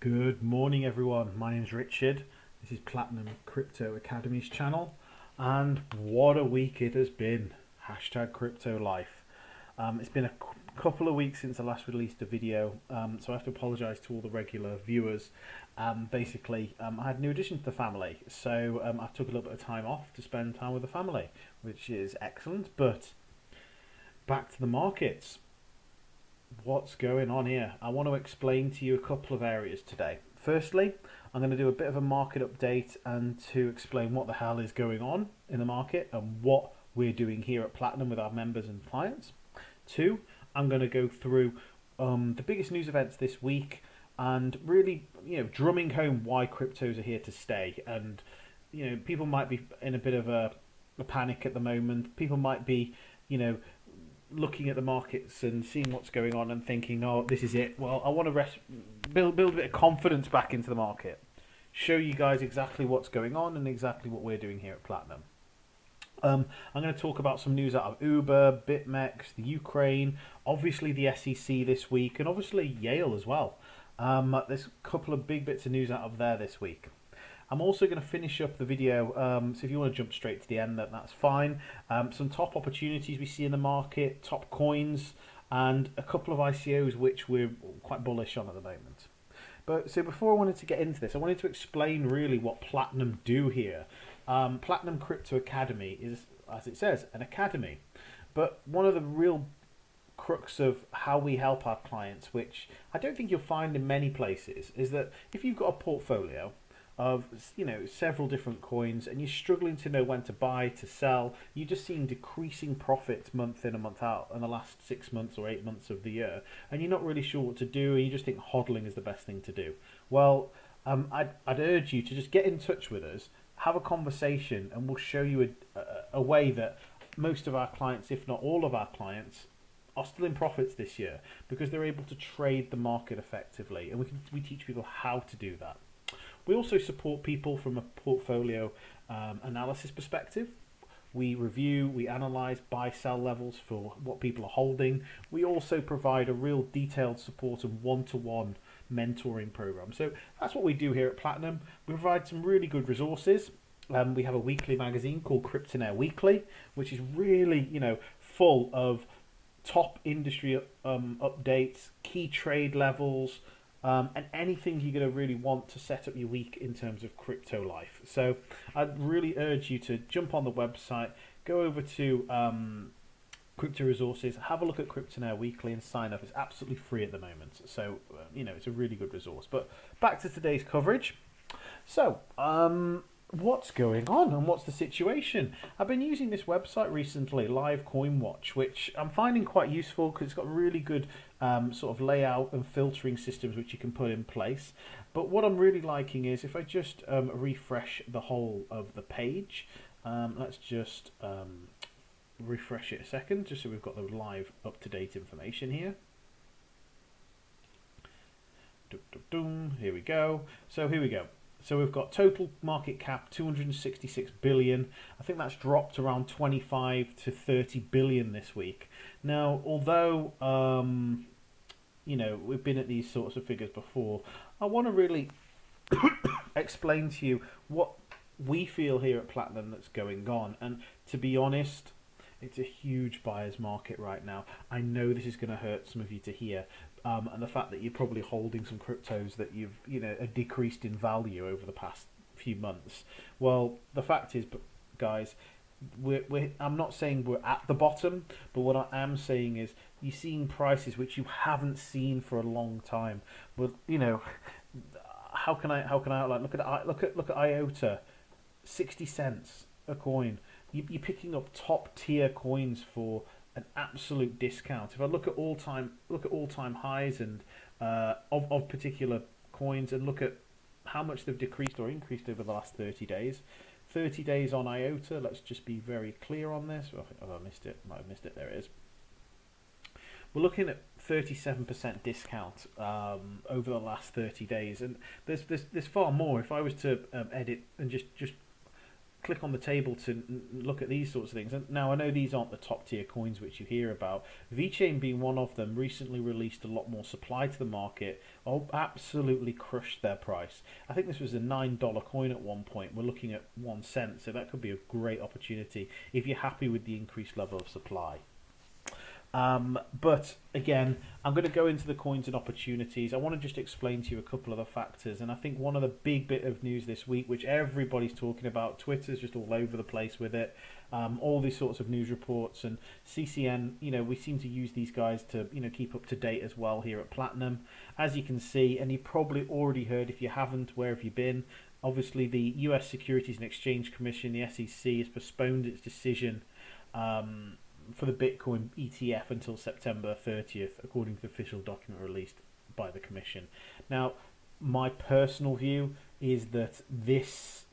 Good morning, everyone. My name's Richard. This is Platinum Crypto Academy's channel, and what a week it has been. Hashtag crypto life. It's been a couple of weeks since I last released a video, so I have to apologise to all the regular viewers. Basically, I had a new addition to the family, so I took a little bit of time off to spend time with the family, which is excellent. But back to the markets. What's going on here? I want to explain to you a couple of areas today. Firstly, I'm going to do a bit of a market update and to explain what the hell is going on in the market and what we're doing here at Platinum with our members and clients. Two, I'm going to go through the biggest news events this week and really, drumming home why cryptos are here to stay. And, people might be in a bit of a panic at the moment. People might be, looking at the markets and seeing what's going on and thinking, oh, this is it. Well, I want to build a bit of confidence back into the market. Show you guys exactly what's going on and exactly what we're doing here at Platinum. I'm going to talk about some news out of Uber, BitMEX, the Ukraine, obviously the SEC this week, and obviously Yale as well. There's a couple of big bits of news out of there this week. I'm also going to finish up the video, so if you want to jump straight to the end, that's fine. Some top opportunities we see in the market, top coins, and a couple of ICOs which we're quite bullish on at the moment. So before I wanted to get into this, I wanted to explain really what Platinum do here. Platinum Crypto Academy is, as it says, an academy. But one of the real crux of how we help our clients, which I don't think you'll find in many places, is that if you've got a portfolio of several different coins and you're struggling to know when to buy, to sell, you're just seeing decreasing profits month in and month out in the last 6 months or 8 months of the year, and you're not really sure what to do, and you just think hodling is the best thing to do. Well, I'd urge you to just get in touch with us, have a conversation, and we'll show you a way that most of our clients, if not all of our clients, are still in profits this year because they're able to trade the market effectively, and we teach people how to do that. We also support people from a portfolio analysis perspective. We review, we analyze buy-sell levels for what people are holding. We also provide a real detailed support and one-to-one mentoring program. So that's what we do here at Platinum. We provide some really good resources. We have a weekly magazine called Cryptonaire Weekly, which is really, full of top industry updates, key trade levels, and anything you're going to really want to set up your week in terms of crypto life. So I'd really urge you to jump on the website, go over to Crypto Resources, have a look at Cryptonaire Weekly and sign up. It's absolutely free at the moment. So, it's a really good resource. But back to today's coverage. So, what's going on and what's the situation? I've been using this website recently, Live Coin Watch, which I'm finding quite useful because it's got really good sort of layout and filtering systems which you can put in place. But what I'm really liking is if I just refresh the whole of the page, let's just refresh it a second just so we've got the live up-to-date information here. Here we go. So here we go. So we've got total market cap 266 billion. I think that's dropped around 25 to 30 billion this week. Now, although we've been at these sorts of figures before, I want to really explain to you what we feel here at Platinum that's going on. And to be honest, it's a huge buyer's market right now. I know this is going to hurt some of you to hear. And the fact that you're probably holding some cryptos that you've decreased in value over the past few months. Well, the fact is, guys, I'm not saying we're at the bottom, but what I am saying is you're seeing prices which you haven't seen for a long time. Well, how can I outline? Look at IOTA, 60 cents a coin. You're picking up top tier coins for an absolute discount. If I look at all time highs and of particular coins and look at how much they've decreased or increased over the last 30 days. 30 days on IOTA, let's just be very clear on this. Oh, I missed it. Might have missed it. There it is. We're looking at 37% discount over the last 30 days, and there's far more. If I was to edit and just click on the table to look at these sorts of things. And now I know these aren't the top tier coins which you hear about. VeChain being one of them recently released a lot more supply to the market. Oh, absolutely crushed their price. I think this was a $9 coin at one point. We're looking at 1 cent, so that could be a great opportunity if you're happy with the increased level of supply. But again, I'm going to go into the coins and opportunities. I want to just explain to you a couple of the factors, and I think one of the big bit of news this week, which everybody's talking about, Twitter's just all over the place with it, all these sorts of news reports, and CCN, we seem to use these guys to, keep up to date as well here at Platinum. As you can see, and you probably already heard, if you haven't, where have you been? Obviously, the US Securities and Exchange Commission, the SEC, has postponed its decision for the Bitcoin ETF until September 30th, according to the official document released by the Commission. Now, my personal view is that this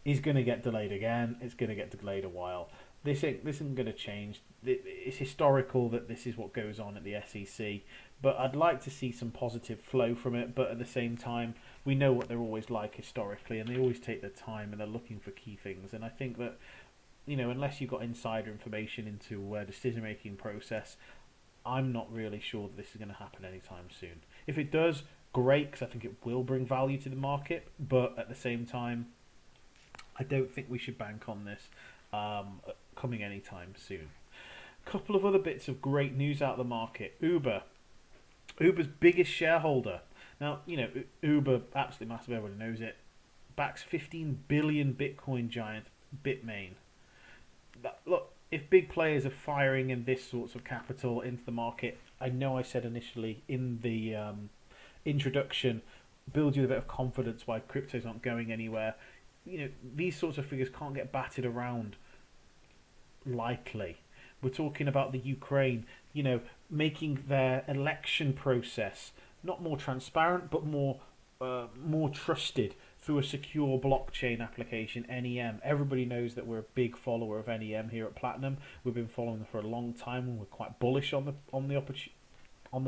is going to get delayed again. It's going to get delayed a while. This isn't going to change. It's historical that this is what goes on at the SEC, but I'd like to see some positive flow from it. But at the same time, we know what they're always like historically, and they always take their time and they're looking for key things. And I think that unless you've got insider information into decision-making process, I'm not really sure that this is going to happen anytime soon. If it does, great, because I think it will bring value to the market, but at the same time, I don't think we should bank on this coming anytime soon. A couple of other bits of great news out of the market. Uber's biggest shareholder. Now, Uber, absolutely massive, everybody knows it, backs 15 billion Bitcoin giant Bitmain. Look, if big players are firing in this sorts of capital into the market, I know I said initially in the introduction, build you a bit of confidence why cryptos aren't going anywhere. These sorts of figures can't get batted around lightly. We're talking about the Ukraine, making their election process not more transparent, but more trusted through a secure blockchain application, NEM. Everybody knows that we're a big follower of NEM here at Platinum. We've been following them for a long time, and we're quite bullish on the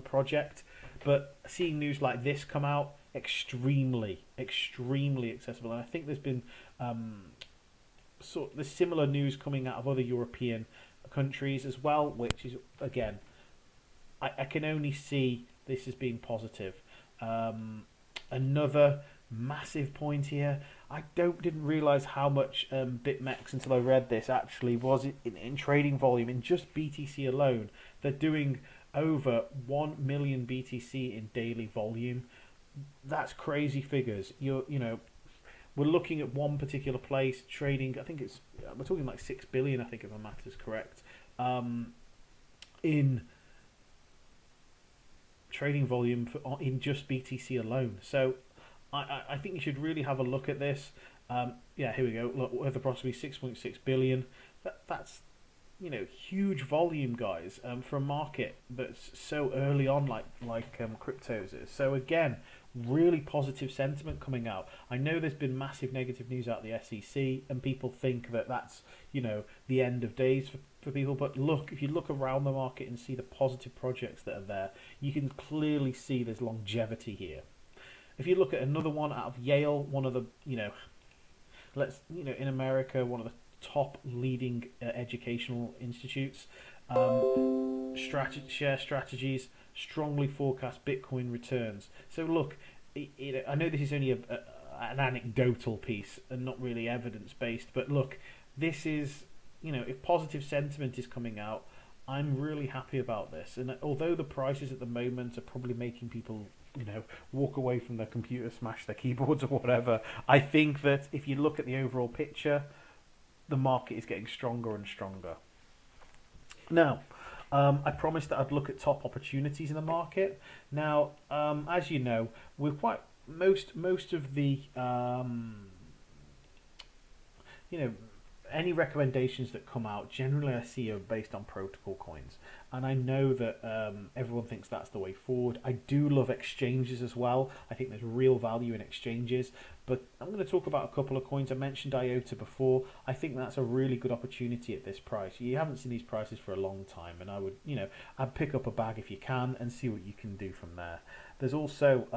project. But seeing news like this come out, extremely accessible. And I think there's been there's similar news coming out of other European countries as well, which is, again, I can only see this as being positive. Another massive point here, I didn't realize how much BitMEX until I read this actually was in trading volume. In just BTC alone, they're doing over 1 million BTC in daily volume. That's crazy figures. We're looking at one particular place trading, I think we're talking like 6 billion, I think, if my math is correct, in trading volume in just BTC alone. So I think you should really have a look at this. Here we go. Look, worth approximately 6.6 billion. That's huge volume, guys, for a market that's so early on, like cryptos is. So again, really positive sentiment coming out. I know there's been massive negative news out of the SEC, and people think that that's the end of days for people. But look, if you look around the market and see the positive projects that are there, you can clearly see there's longevity here. If you look at another one out of Yale, one of the in America, one of the top leading educational institutes, share strategies strongly forecast Bitcoin returns. So look, I know this is only an anecdotal piece and not really evidence based, but look, this is if positive sentiment is coming out, I'm really happy about this. And although the prices at the moment are probably making people walk away from their computer, smash their keyboards or whatever, I think that if you look at the overall picture, the market is getting stronger and stronger. Now, I promised that I'd look at top opportunities in the market. Now, as you know, we're quite most of the any recommendations that come out, generally I see are based on protocol coins. And I know that everyone thinks that's the way forward. I do love exchanges as well. I think there's real value in exchanges. But I'm going to talk about a couple of coins. I mentioned IOTA before. I think that's a really good opportunity at this price. You haven't seen these prices for a long time. And I would, I'd pick up a bag if you can and see what you can do from there. There's also,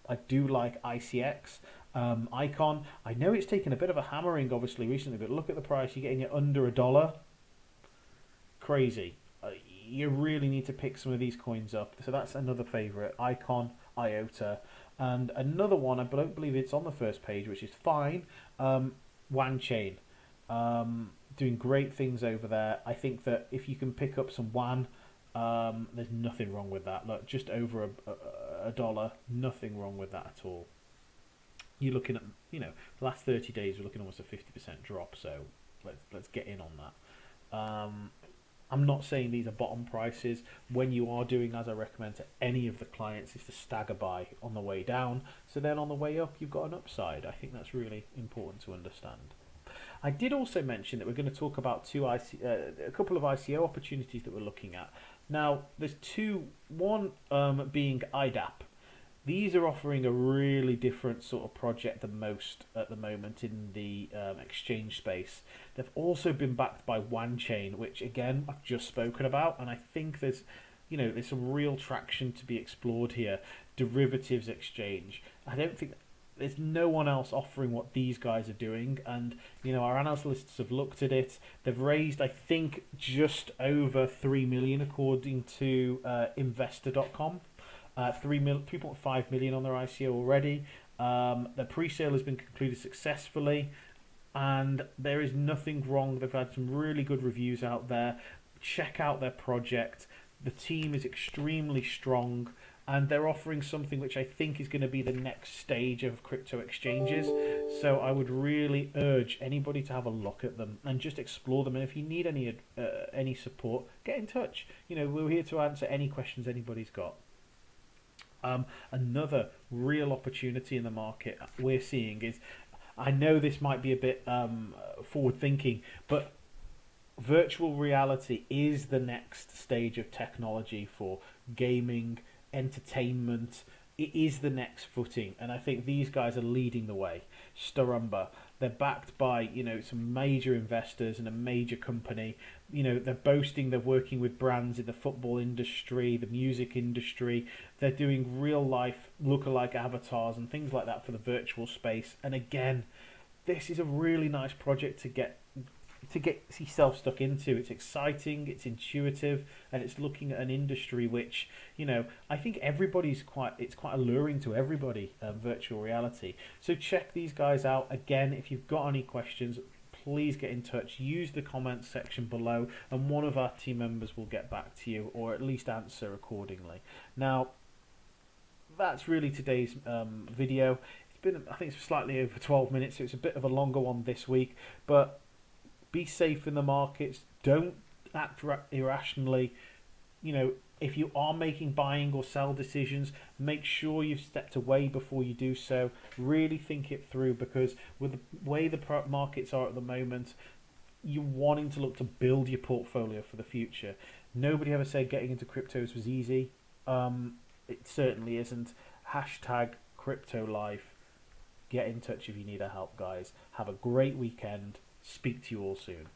I do like ICX. Icon, I know it's taken a bit of a hammering obviously recently, but look at the price, you're getting it under $1. Crazy. You really need to pick some of these coins up. So that's another favourite, Icon, IOTA. And another one, I don't believe it's on the first page, which is fine, WAN Chain. Doing great things over there. I think that if you can pick up some WAN, there's nothing wrong with that. Look, just over a dollar, nothing wrong with that at all. You're looking at, the last 30 days, we're looking almost a 50% drop, so let's get in on that. I'm not saying these are bottom prices. When you are doing, as I recommend to any of the clients, is to stagger buy on the way down. So then on the way up, you've got an upside. I think that's really important to understand. I did also mention that we're going to talk about a couple of ICO opportunities that we're looking at. Now, there's two. One being IDAP. These are offering a really different sort of project than most at the moment in the exchange space. They've also been backed by WAN Chain, which again I've just spoken about, and I think there's some real traction to be explored here. Derivatives exchange. I don't think there's no one else offering what these guys are doing, and our analysts have looked at it. They've raised, I think, just over 3 million according to investor.com. 3.5 million on their ICO already. Their pre-sale has been concluded successfully, and there is nothing wrong. They've had some really good reviews out there. Check out their project. The team is extremely strong, and they're offering something which I think is going to be the next stage of crypto exchanges. So I would really urge anybody to have a look at them and just explore them. And if you need any support, get in touch. We're here to answer any questions anybody's got. Another real opportunity in the market we're seeing is, I know this might be a bit forward thinking, but virtual reality is the next stage of technology for gaming, entertainment. It is the next footing, and I think these guys are leading the way. Starumba, they're backed by some major investors and a major company. They're boasting they're working with brands in the football industry, the music industry. They're doing real life lookalike avatars and things like that for the virtual space. And again, this is a really nice project to get yourself stuck into. It's exciting, it's intuitive, and it's looking at an industry which I think it's quite alluring to everybody, virtual reality. So check these guys out. Again, if you've got any questions, please get in touch. Use the comments section below, and one of our team members will get back to you, or at least answer accordingly. Now, that's really today's video. It's been, I think it's slightly over 12 minutes, so it's a bit of a longer one this week, but be safe in the markets. Don't act irrationally. If you are making buying or sell decisions, make sure you've stepped away before you do so. Really think it through, because with the way the markets are at the moment, you're wanting to look to build your portfolio for the future. Nobody ever said getting into cryptos was easy. It certainly isn't. #CryptoLife. Get in touch if you need our help, guys. Have a great weekend. Speak to you all soon.